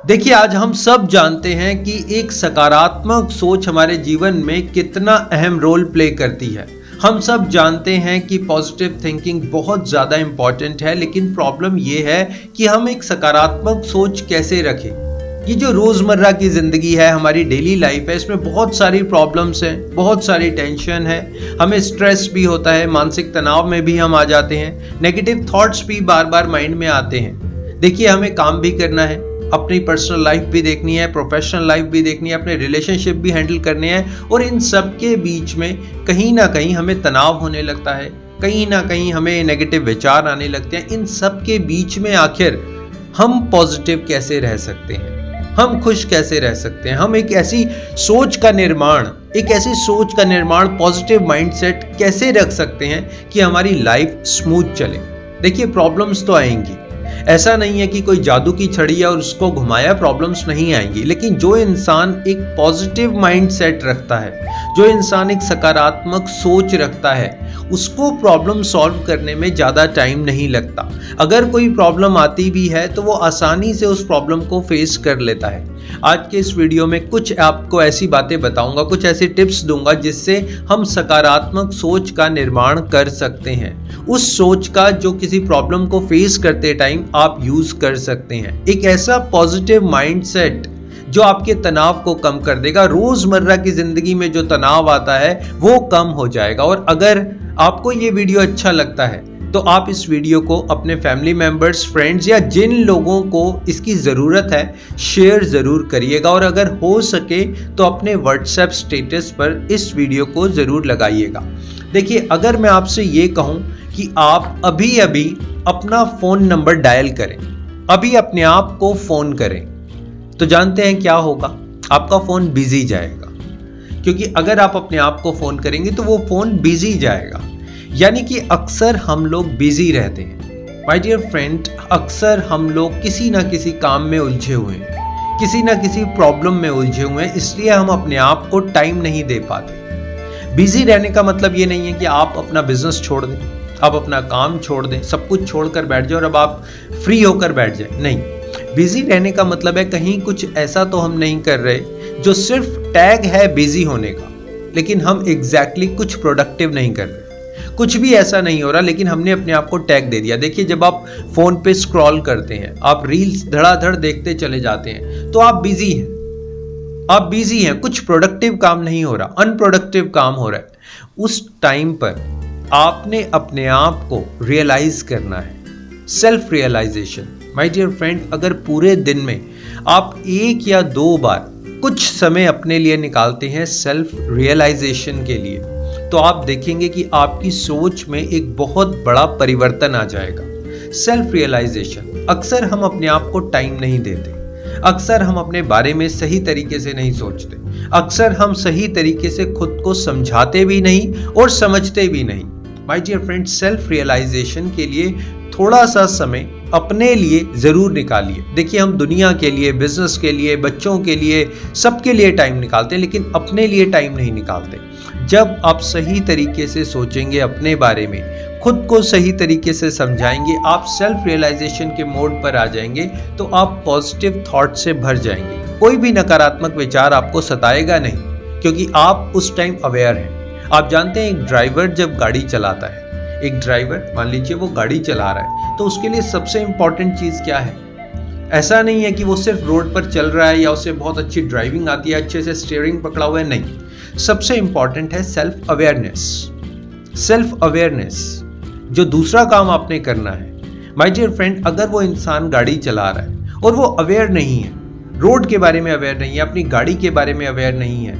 देखिए, आज हम सब जानते हैं कि एक सकारात्मक सोच हमारे जीवन में कितना अहम रोल प्ले करती है। हम सब जानते हैं कि पॉजिटिव थिंकिंग बहुत ज़्यादा इम्पॉर्टेंट है, लेकिन प्रॉब्लम ये है कि हम एक सकारात्मक सोच कैसे रखें। ये जो रोज़मर्रा की ज़िंदगी है, हमारी डेली लाइफ है, इसमें बहुत सारी प्रॉब्लम्स हैं, बहुत सारी टेंशन है, हमें स्ट्रेस भी होता है, मानसिक तनाव में भी हम आ जाते हैं, नेगेटिव थॉट्स भी बार बार माइंड में आते हैं। देखिए, हमें काम भी करना है, अपनी पर्सनल लाइफ भी देखनी है, प्रोफेशनल लाइफ भी देखनी है, अपने रिलेशनशिप भी हैंडल करने हैं और इन सब के बीच में कहीं ना कहीं हमें तनाव होने लगता है, कहीं ना कहीं हमें नेगेटिव विचार आने लगते हैं। इन सब के बीच में आखिर हम पॉजिटिव कैसे रह सकते हैं, हम खुश कैसे रह सकते हैं, हम एक ऐसी सोच का निर्माण पॉजिटिव माइंडसेट कैसे रख सकते हैं कि हमारी लाइफ स्मूथ चले। देखिए, प्रॉब्लम्स तो आएंगी, ऐसा नहीं है कि कोई जादू की छड़ी है और उसको घुमाया प्रॉब्लम्स नहीं आएंगी, लेकिन जो इंसान एक पॉजिटिव माइंडसेट रखता है, जो इंसान एक सकारात्मक सोच रखता है, उसको प्रॉब्लम सॉल्व करने में ज़्यादा टाइम नहीं लगता। अगर कोई प्रॉब्लम आती भी है तो वो आसानी से उस प्रॉब्लम को फेस कर लेता है। आज के इस वीडियो में कुछ आपको ऐसी बातें बताऊंगा, कुछ ऐसे टिप्स दूंगा जिससे हम सकारात्मक सोच का निर्माण कर सकते हैं। उस सोच का जो किसी प्रॉब्लम को फेस करते टाइम आप यूज कर सकते हैं। एक ऐसा पॉजिटिव माइंडसेट जो आपके तनाव को कम कर देगा। रोजमर्रा की जिंदगी में जो तनाव आता है वो कम हो जाएगा। और अगर आपको ये वीडियो अच्छा लगता है तो आप इस वीडियो को अपने फैमिली मेंबर्स, फ्रेंड्स या जिन लोगों को इसकी ज़रूरत है शेयर ज़रूर करिएगा। और अगर हो सके तो अपने व्हाट्सएप स्टेटस पर इस वीडियो को ज़रूर लगाइएगा। देखिए, अगर मैं आपसे ये कहूँ कि आप अभी अभी अपना फ़ोन नंबर डायल करें, अभी अपने आप को फ़ोन करें, तो जानते हैं क्या होगा? आपका फ़ोन बिजी जाएगा। क्योंकि अगर आप अपने आप को फ़ोन करेंगे तो वो फ़ोन बिजी जाएगा। यानी कि अक्सर हम लोग बिजी रहते हैं। माय डियर फ्रेंड, अक्सर हम लोग किसी ना किसी काम में उलझे हुए हैं, किसी ना किसी प्रॉब्लम में उलझे हुए हैं, इसलिए हम अपने आप को टाइम नहीं दे पाते। बिजी रहने का मतलब ये नहीं है कि आप अपना बिजनेस छोड़ दें, आप अपना काम छोड़ दें, सब कुछ छोड़कर बैठ जाओ और अब आप फ्री होकर बैठ जाए। नहीं, बिजी रहने का मतलब है कहीं कुछ ऐसा तो हम नहीं कर रहे जो सिर्फ टैग है बिजी होने का, लेकिन हम एग्जैक्टली कुछ प्रोडक्टिव नहीं कर रहे। कुछ भी ऐसा नहीं हो रहा, लेकिन हमने अपने आप को टैग दे दिया। देखिए, जब आप फोन पे स्क्रॉल करते हैं, आप रील्स धड़ाधड़ देखते चले जाते हैं, तो आप बिजी हैं, कुछ प्रोडक्टिव काम नहीं हो रहा, अनप्रोडक्टिव काम हो रहा है। उस टाइम पर आपने अपने आप को रियलाइज करना है, self realisation. My dear friend, अगर पूरे दिन में आप 1 या 2 बार कुछ समय अपने लिए निकालते हैं सेल्फ रियलाइजेशन के लिए, तो आप देखेंगे कि आपकी सोच में एक बहुत बड़ा परिवर्तन आ जाएगा। Self realisation. अक्सर हम अपने आप को टाइम नहीं देते, अक्सर हम अपने बारे में सही तरीके से नहीं सोचते, अक्सर हम सही तरीके से खुद को समझाते भी नहीं और समझते भी नहीं। My dear friends, self realisation के लिए थोड़ा सा समय अपने लिए ज़रूर निकालिए। देखिए, हम दुनिया के लिए, बिजनेस के लिए, बच्चों के लिए, सबके लिए टाइम निकालते हैं, लेकिन अपने लिए टाइम नहीं निकालते। जब आप सही तरीके से सोचेंगे अपने बारे में, खुद को सही तरीके से समझाएंगे, आप सेल्फ रियलाइजेशन के मोड पर आ जाएंगे, तो आप पॉजिटिव थॉट से भर जाएंगे। कोई भी नकारात्मक विचार आपको सताएगा नहीं, क्योंकि आप उस टाइम अवेयर हैं। आप जानते हैं, एक ड्राइवर जब गाड़ी चलाता है, एक ड्राइवर मान लीजिए वो गाड़ी चला रहा है, तो उसके लिए सबसे इंपॉर्टेंट चीज़ क्या है? ऐसा नहीं है कि वो सिर्फ रोड पर चल रहा है या उसे बहुत अच्छी ड्राइविंग आती है, अच्छे से स्टीयरिंग पकड़ा हुआ है, नहीं। सबसे इंपॉर्टेंट है सेल्फ अवेयरनेस। सेल्फ अवेयरनेस, जो दूसरा काम आपने करना है। माय डियर फ्रेंड, अगर वो इंसान गाड़ी चला रहा है और वो अवेयर नहीं है, रोड के बारे में अवेयर नहीं है, अपनी गाड़ी के बारे में अवेयर नहीं है,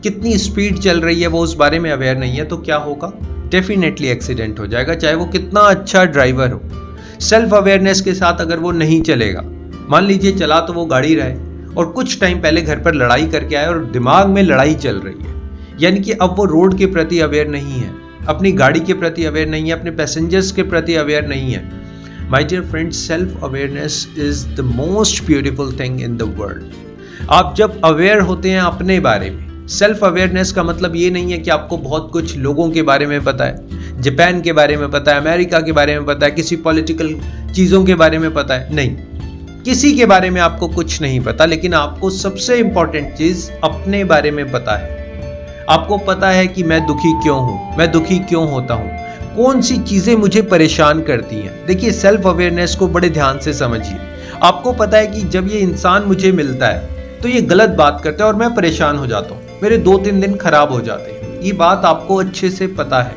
कितनी स्पीड चल रही है वो उस बारे में अवेयर नहीं है, तो क्या होगा? डेफिनेटली एक्सीडेंट हो जाएगा, चाहे वो कितना अच्छा ड्राइवर हो। सेल्फ अवेयरनेस के साथ अगर वो नहीं चलेगा, मान लीजिए चला तो वो गाड़ी रहा है और कुछ टाइम पहले घर पर लड़ाई करके आया और दिमाग में लड़ाई चल रही है, यानी कि अब वो रोड के प्रति अवेयर नहीं है, अपनी गाड़ी के प्रति अवेयर नहीं है, अपने पैसेंजर्स के प्रति अवेयर नहीं है। My dear friends, self awareness is the most beautiful thing in the world. आप जब अवेयर होते हैं अपने बारे में, सेल्फ अवेयरनेस का मतलब ये नहीं है कि आपको बहुत कुछ लोगों के बारे में पता है, जापान के बारे में पता है, अमेरिका के बारे में पता है, किसी पॉलिटिकल चीज़ों के बारे में पता है, नहीं। किसी के बारे में आपको कुछ नहीं पता, लेकिन आपको सबसे इंपॉर्टेंट चीज अपने बारे में पता है। आपको पता है कि मैं दुखी क्यों हूं, मैं दुखी क्यों होता हूं, कौन सी चीजें मुझे परेशान करती हैं। देखिए, सेल्फ अवेयरनेस को बड़े ध्यान से समझिए। आपको पता है कि जब ये इंसान मुझे मिलता है तो ये गलत बात करता है और मैं परेशान हो जाता हूँ, मेरे 2-3 दिन खराब हो जाते हैं। ये बात आपको अच्छे से पता है।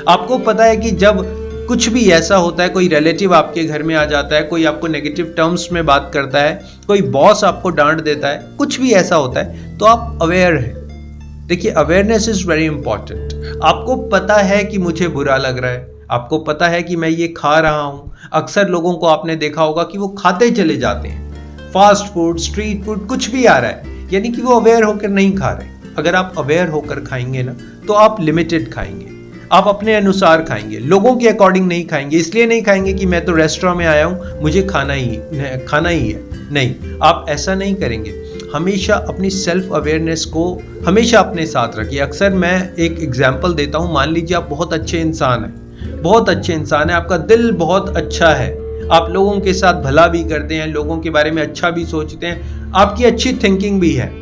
आपको पता है कि जब कुछ भी ऐसा होता है, कोई रिलेटिव आपके घर में आ जाता है, कोई आपको नेगेटिव टर्म्स में बात करता है, कोई बॉस आपको डांट देता है, कुछ भी ऐसा होता है, तो आप अवेयर हैं। देखिए, अवेयरनेस इज वेरी इंपॉर्टेंट। आपको पता है कि मुझे बुरा लग रहा है, आपको पता है कि मैं ये खा रहा हूँ। अक्सर लोगों को आपने देखा होगा कि वो खाते चले जाते हैं, फास्ट फूड, स्ट्रीट फूड, कुछ भी आ रहा है, यानी कि वो अवेयर होकर नहीं खा रहे। अगर आप अवेयर होकर खाएंगे ना, तो आप लिमिटेड खाएंगे, आप अपने अनुसार खाएंगे, लोगों के अकॉर्डिंग नहीं खाएंगे। इसलिए नहीं खाएंगे कि मैं तो रेस्टोरेंट में आया हूँ, मुझे खाना ही है। नहीं, आप ऐसा नहीं करेंगे। हमेशा अपनी सेल्फ अवेयरनेस को हमेशा अपने साथ रखिए। अक्सर मैं एक एग्जाम्पल देता हूँ। मान लीजिए आप बहुत अच्छे इंसान हैं, बहुत अच्छे इंसान हैं, आपका दिल बहुत अच्छा है, आप लोगों के साथ भला भी करते हैं, लोगों के बारे में अच्छा भी सोचते हैं, आपकी अच्छी थिंकिंग भी है।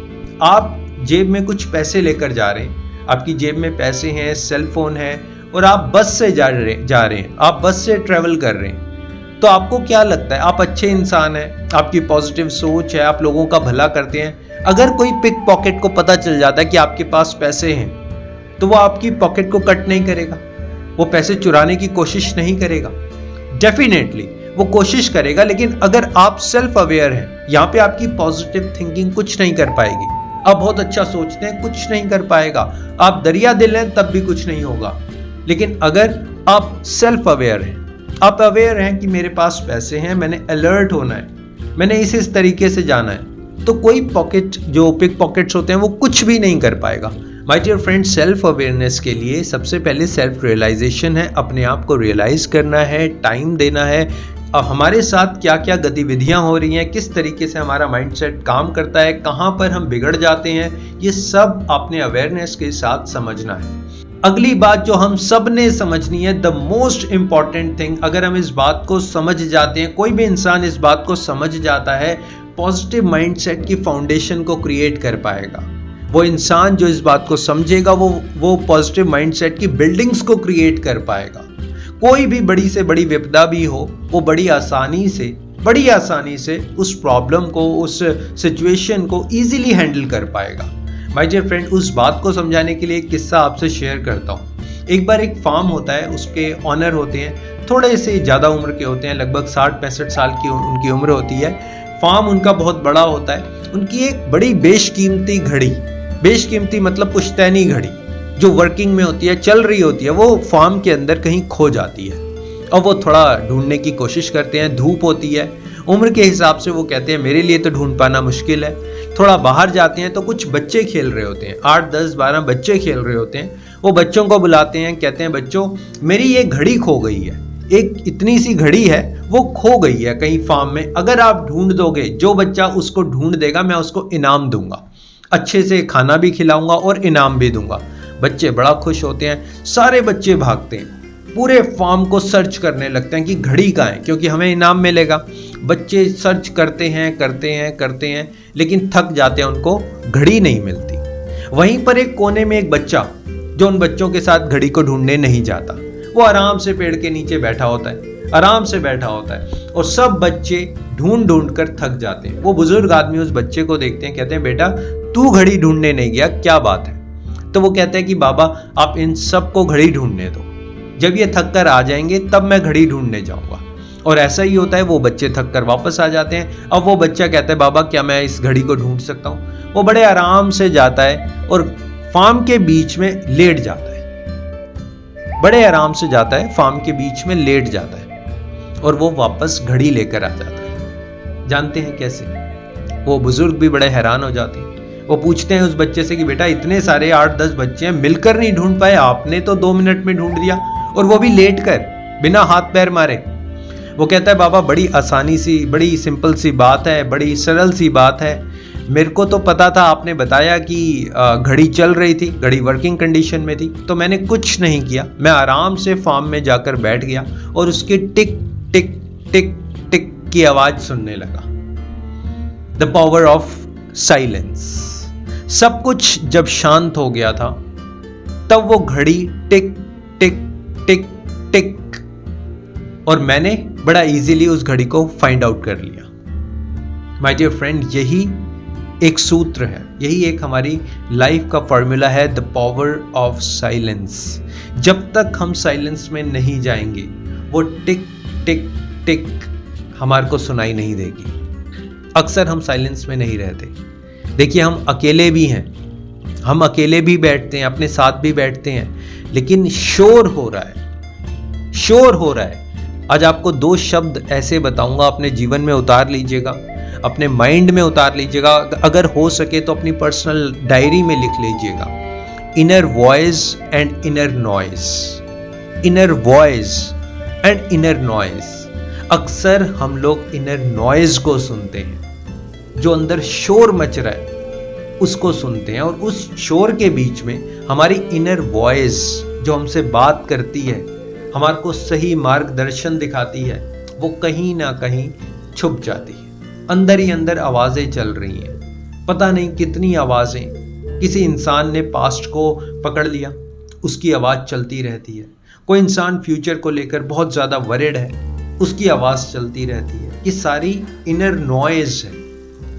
आप जेब में कुछ पैसे लेकर जा रहे हैं, आपकी जेब में पैसे हैं, सेल फोन है, और आप बस से जा रहे हैं, आप बस से ट्रेवल कर रहे हैं, तो आपको क्या लगता है? आप अच्छे इंसान हैं, आपकी पॉजिटिव सोच है, आप लोगों का भला करते हैं। अगर कोई पिक पॉकेट को पता चल जाता है कि आपके पास पैसे हैं, तो वो आपकी पॉकेट को कट नहीं करेगा, वो पैसे चुराने की कोशिश नहीं करेगा। डेफिनेटली वो कोशिश करेगा, लेकिन अगर आप सेल्फ अवेयर हैं, यहाँ पे आपकी पॉजिटिव थिंकिंग कुछ नहीं कर पाएगी। आप बहुत अच्छा सोचते हैं, कुछ नहीं कर पाएगा। आप दरिया दिल हैं, तब भी कुछ नहीं होगा। लेकिन अगर आप सेल्फ अवेयर हैं, आप अवेयर हैं कि मेरे पास पैसे हैं, मैंने अलर्ट होना है, मैंने इस तरीके से जाना है, तो कोई पॉकेट, जो पिक पॉकेट्स होते हैं, वो कुछ भी नहीं कर पाएगा। My dear friend, self awareness के लिए सबसे पहले सेल्फ रियलाइजेशन है। अपने आप को रियलाइज करना है, टाइम देना है, हमारे साथ क्या क्या गतिविधियां हो रही हैं, किस तरीके से हमारा माइंडसेट काम करता है, कहाँ पर हम बिगड़ जाते हैं, ये सब आपने अवेयरनेस के साथ समझना है। अगली बात जो हम सब ने समझनी है, द मोस्ट इंपॉर्टेंट थिंग, अगर हम इस बात को समझ जाते हैं, कोई भी इंसान इस बात को समझ जाता है, पॉजिटिव माइंडसेट की फाउंडेशन को क्रिएट कर पाएगा। वो इंसान जो इस बात को समझेगा, वो पॉजिटिव माइंडसेट की बिल्डिंग्स को क्रिएट कर पाएगा। कोई भी बड़ी से बड़ी विपदा भी हो, वो बड़ी आसानी से उस प्रॉब्लम को, उस सिचुएशन को इजीली हैंडल कर पाएगा। माय डियर फ्रेंड, उस बात को समझाने के लिए एक किस्सा आपसे शेयर करता हूँ। एक बार एक फार्म होता है, उसके ऑनर होते हैं, थोड़े से ज़्यादा उम्र के होते हैं, लगभग 60-65 साल की उनकी उम्र होती है। फार्म उनका बहुत बड़ा होता है। उनकी एक बड़ी बेशकीमती मतलब पुश्तैनी घड़ी जो वर्किंग में होती है, चल रही होती है, वो फार्म के अंदर कहीं खो जाती है। और वो थोड़ा ढूंढने की कोशिश करते हैं, धूप होती है, उम्र के हिसाब से वो कहते हैं मेरे लिए तो ढूंढ पाना मुश्किल है। थोड़ा बाहर जाते हैं तो कुछ बच्चे खेल रहे होते हैं, 8, 10, 12 बच्चे खेल रहे होते हैं। वो बच्चों को बुलाते हैं, कहते हैं बच्चों, मेरी ये घड़ी खो गई है, एक इतनी सी घड़ी है, वो खो गई है कहीं फार्म में, अगर आप ढूंढ दोगे, जो बच्चा उसको ढूंढ देगा मैं उसको इनाम दूंगा, अच्छे से खाना भी खिलाऊंगा और इनाम भी दूंगा। बच्चे बड़ा खुश होते हैं, सारे बच्चे भागते हैं, पूरे फार्म को सर्च करने लगते हैं कि घड़ी कहाँ है, क्योंकि हमें इनाम मिलेगा। बच्चे सर्च करते हैं, लेकिन थक जाते हैं, उनको घड़ी नहीं मिलती। वहीं पर एक कोने में एक बच्चा, जो उन बच्चों के साथ घड़ी को ढूंढने नहीं जाता, वो आराम से पेड़ के नीचे बैठा होता है, और सब बच्चे ढूंढ कर थक जाते हैं। वो बुजुर्ग आदमी उस बच्चे को देखते हैं, कहते हैं बेटा तू घड़ी ढूंढने नहीं गया, क्या बात है? तो वो कहता है कि बाबा आप इन सब को घड़ी ढूंढने दो, जब ये थक कर आ जाएंगे तब मैं घड़ी ढूंढने जाऊंगा। और ऐसा ही होता है, वो बच्चे थक कर वापस आ जाते हैं। अब वो बच्चा कहता है बाबा क्या मैं इस घड़ी को ढूंढ सकता हूँ? वो बड़े आराम से जाता है और फार्म के बीच में लेट जाता है, बड़े आराम से जाता है, फार्म के बीच में लेट जाता है, और वो वापस घड़ी लेकर आ जाता है। जानते हैं कैसे? वो बुजुर्ग भी बड़े हैरान हो जाते हैं। वो पूछते हैं उस बच्चे से कि बेटा इतने सारे 8-10 बच्चे हैं, मिलकर नहीं ढूंढ पाए, आपने तो 2 मिनट में ढूंढ दिया, और वो भी लेट कर, बिना हाथ पैर मारे। वो कहता है बाबा बड़ी सिंपल सी बात है, बड़ी सरल सी बात है, मेरे को तो पता था, आपने बताया कि घड़ी चल रही थी, घड़ी वर्किंग कंडीशन में थी, तो मैंने कुछ नहीं किया, मैं आराम से फार्म में जाकर बैठ गया और उसकी टिक टिक टिक टिक की आवाज़ सुनने लगा। The power of silence. सब कुछ जब शांत हो गया था तब वो घड़ी टिक टिक टिक टिक, और मैंने बड़ा इजीली उस घड़ी को फाइंड आउट कर लिया। माय डियर फ्रेंड, यही एक सूत्र है, यही एक हमारी लाइफ का फॉर्मूला है, द पावर ऑफ साइलेंस। जब तक हम साइलेंस में नहीं जाएंगे वो टिक टिक टिक हमारे को सुनाई नहीं देगी। अक्सर हम साइलेंस में नहीं रहते। देखिए, हम अकेले भी हैं, हम अकेले भी बैठते हैं, अपने साथ भी बैठते हैं, लेकिन शोर हो रहा है, शोर हो रहा है। आज आपको 2 शब्द ऐसे बताऊंगा, अपने जीवन में उतार लीजिएगा, अपने माइंड में उतार लीजिएगा, अगर हो सके तो अपनी पर्सनल डायरी में लिख लीजिएगा। Inner voice and inner noise, inner voice and inner noise. अक्सर हम लोग इनर नॉइज को सुनते हैं, जो अंदर शोर मच रहा है उसको सुनते हैं, और उस शोर के बीच में हमारी इनर वॉइस जो हमसे बात करती है, हमारे को सही मार्गदर्शन दिखाती है, वो कहीं ना कहीं छुप जाती है। अंदर ही अंदर आवाज़ें चल रही हैं, पता नहीं कितनी आवाज़ें। किसी इंसान ने पास्ट को पकड़ लिया, उसकी आवाज़ चलती रहती है। कोई इंसान फ्यूचर को लेकर बहुत ज़्यादा वरिड है, उसकी आवाज़ चलती रहती है। ये सारी इनर नॉइज़ है।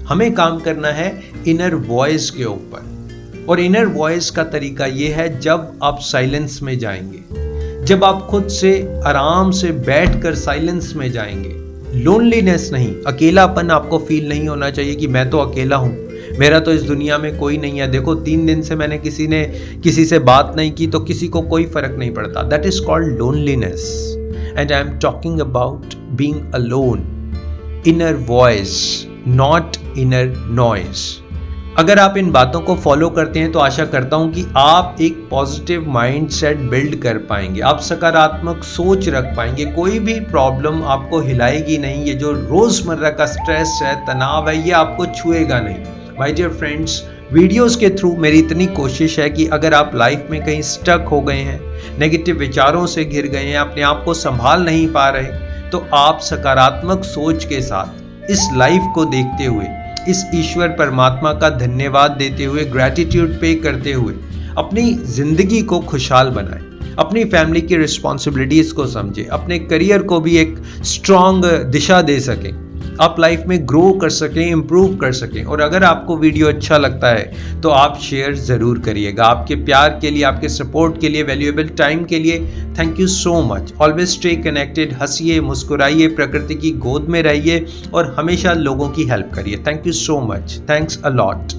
हमें काम करना है इनर वॉइस के ऊपर, और इनर वॉइस का तरीका ये है, जब आप साइलेंस में जाएंगे, जब आप खुद से आराम से बैठकर साइलेंस में जाएंगे, लोनलीनेस नहीं, अकेलापन आपको फील नहीं होना चाहिए कि मैं तो अकेला हूँ, मेरा तो इस दुनिया में कोई नहीं है। देखो, 3 दिन से मैंने किसी से बात नहीं की तो किसी को कोई फर्क नहीं पड़ता। That is called loneliness, and I am talking about being alone. Inner voice, not inner noise. अगर आप इन बातों को फॉलो करते हैं तो आशा करता हूं कि आप एक पॉजिटिव माइंडसेट बिल्ड कर पाएंगे, आप सकारात्मक सोच रख पाएंगे। कोई भी प्रॉब्लम आपको हिलाएगी नहीं। ये जो रोजमर्रा का स्ट्रेस है, तनाव है, ये आपको छुएगा नहीं। माय डियर फ्रेंड्स, वीडियोस के थ्रू मेरी इतनी कोशिश है कि अगर आप लाइफ में कहीं स्टक हो गए हैं, नेगेटिव विचारों से घिर गए हैं, अपने आप को संभाल नहीं पा रहे, तो आप सकारात्मक सोच के साथ इस लाइफ को देखते हुए, इस ईश्वर परमात्मा का धन्यवाद देते हुए, ग्रैटिट्यूड पे करते हुए अपनी जिंदगी को खुशहाल बनाएं, अपनी फैमिली की रिस्पॉन्सिबिलिटीज को समझें, अपने करियर को भी एक स्ट्रॉन्ग दिशा दे सकें, आप लाइफ में ग्रो कर सकें, इम्प्रूव कर सकें। और अगर आपको वीडियो अच्छा लगता है तो आप शेयर ज़रूर करिएगा। आपके प्यार के लिए, आपके सपोर्ट के लिए, वैल्यूएबल टाइम के लिए thank you so much. Always stay connected, हंसिए, मुस्कुराइए, प्रकृति की गोद में रहिए और हमेशा लोगों की हेल्प करिए। Thank you so much, thanks a lot.